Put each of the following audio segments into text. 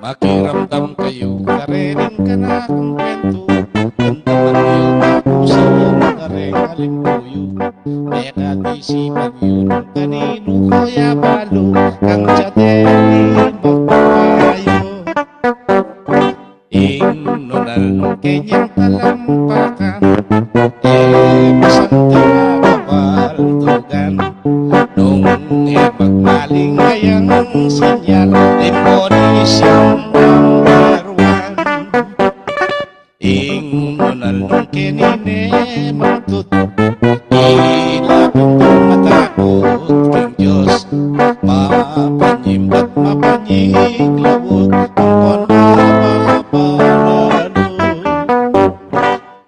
Makiramdam kayo, karinig ka na akong kwento. Kantaman niyo tapusin yung kareng halimpuyo. Meka disipan yun, kanino kaya balo, kang tiyateli magpapayo. Inunal nung kenyang talampakan, masante na kabaldugan. Nung magmaling ngayang sinyal, demonis yung number one. Ingunal nung kinine magtut, ilapin kong matakot king Diyos. Mapanyimbat mapanyiglabot, ang konmapaparalo.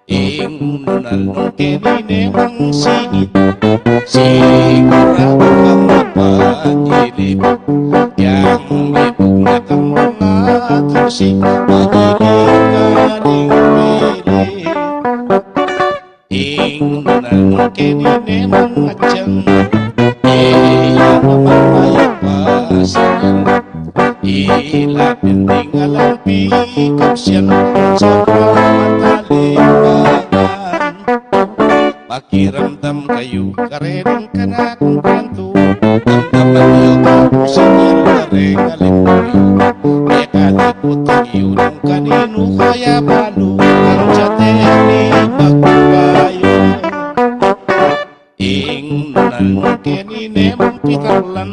Ingunal nung kinine mang singit, sigurado kang mapanyilip. Yang ibog na kang mga tusik, magiling pilit. Ingunal nung kinine mang adyang, iya naman mayapasin. Ilapin ding alam pikap siyan, sobrang matalipagan. Makiramdam kayo, karinig ka na akong kwento. Damdaman niyo tapusin yung kareng halimpuyo. Meka di puting yun ang kanino kaya balo, ang tiyateli magpapayo. Ingunal nung kinine mong pitarlan,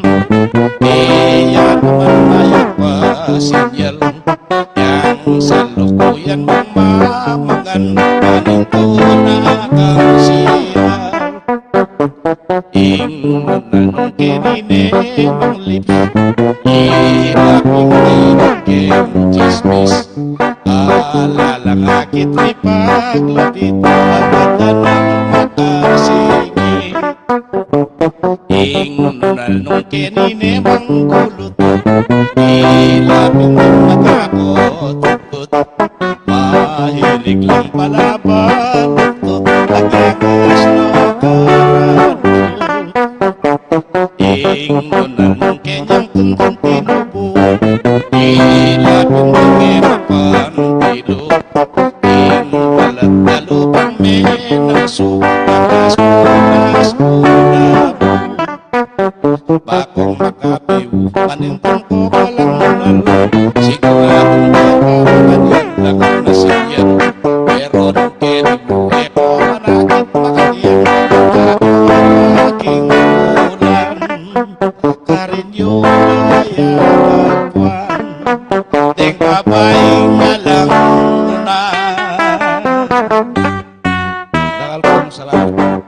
iya naman mayapasin. Yang salukuyan mong mamangan, paninto na kang siyal. Ingunal nung kinine mong lips, ilaping dinaging chismis. Alalang akit ni paglapit, agad ng makasingit. Ingunal nung kinine mang gulot, ilapin ng matakot-takot. Mahilig lang palaban ito, nagyagas na karano. Ingunal nung kenyang tuntun tinubo, ilapin ng kinapantilo. Ingbalat na lupang menangso, takas-punas ulabo. Bakong makabiw, panintang ko palang nalo. Siguradong kakaroon lang ang nasiyan. Pero nung kinig mo, eko manakit makaniyan. Ako aking ulan, karinyo kaya magwan. Deng kabaing alang na. Dakal pong salamat.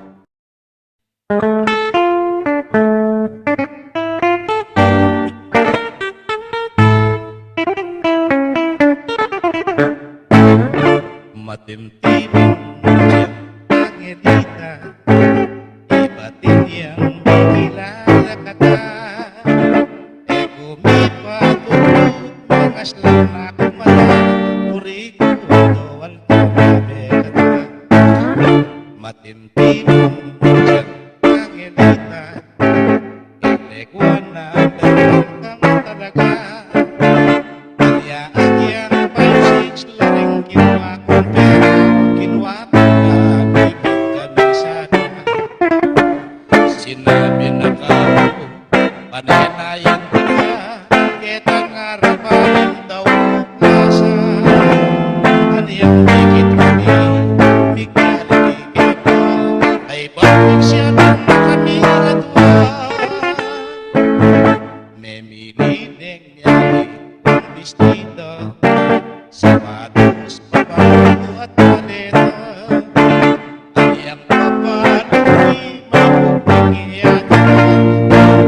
Matimtimin siyang pangedita, ibatin niyang bigilala kata. E kumipatulog, mangaslang na kumala, purigo doon kumibekata. Matimtimin siyang pangedita, ilegwan na dalawang kang talaga. Kanya-anyang 5-6 laring ginawa kong pera, ginawa ko na ibig ka na sana. Sinabi na ka mo, panayanayan ko na, kitang harapanin daw asa. Aniyang higit kami, migkaligigit ko, ay bakit siya nang nakamiradwa. May minineng yari ang bestida, sapatos, babago at maleta. Aniyang papaluwi, mapupagiyata,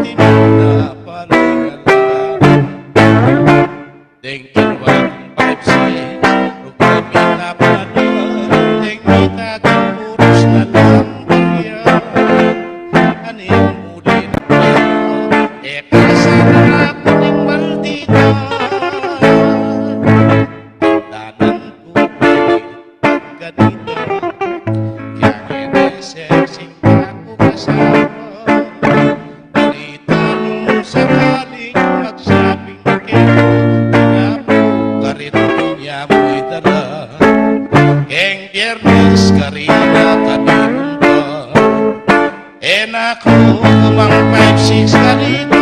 tinong na palingalala. Deng kinuwang 5-6, rugami na panuan, deng itagang puros na lang bagya. Aniyang muli na kaya, kasama na kuning maldita. Danan ko pag ganito, kaya nginesexing ako kasama. Balita nung sakaling magsabing kayo, niya mo'y dala. Keng Biyernes karina kanimba. Ako kumang 5-6 kanina.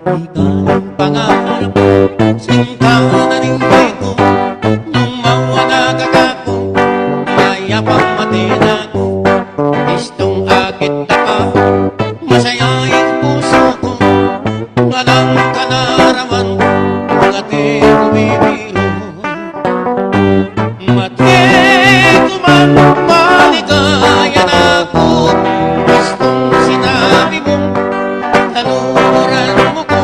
Galing pangarap, sinta na rin ko. Nung mawalag ako, kaya pang matina ko. Istong akit na ka, masayain puso ko. Walang kanaraman, ngati bumibiro. Mati ko man, maligaya na ako. Istong sinabi mo, taluran mo ko.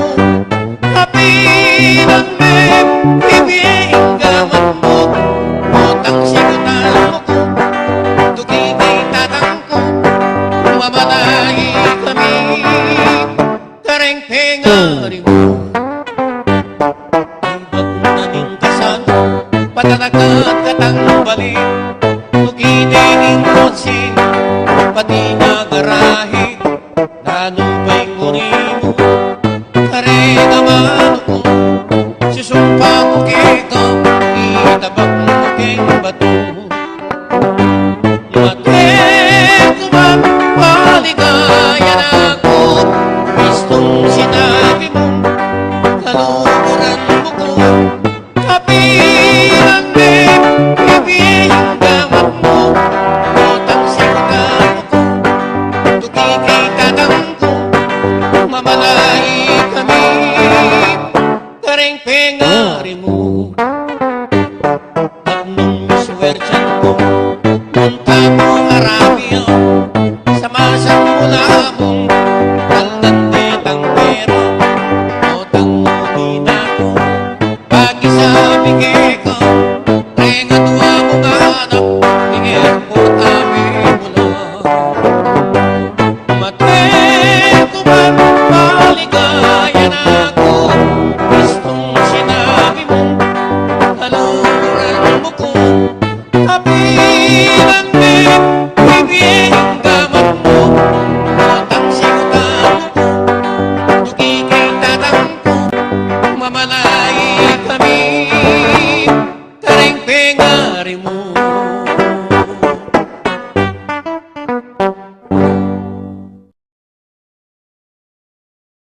Kapilang may bibing gawan mo. Utang sigutan mo ko. Tugi kay tatang ko. Mamalay kami. Kareng pengari mo. Ibag naming kasal. Patanagat katang balik. Tugi dinging konsing. Pati na garahe. Nanumpay ko rin mo. Kare naman ako. Susumpa ko kito. Itabak mo keng bato. Matek kumang paligaya na ako. Gustong sinabi mo. Kalukuran mo ko. Kapilang may bibiyang gawat mo. Utang sigutan mo ko. Tugi kay tatang ko. Mamalay kami. Kareng pengari mo. At nung suwertyan ko, punta ko Arabia. Sa masang mula mo,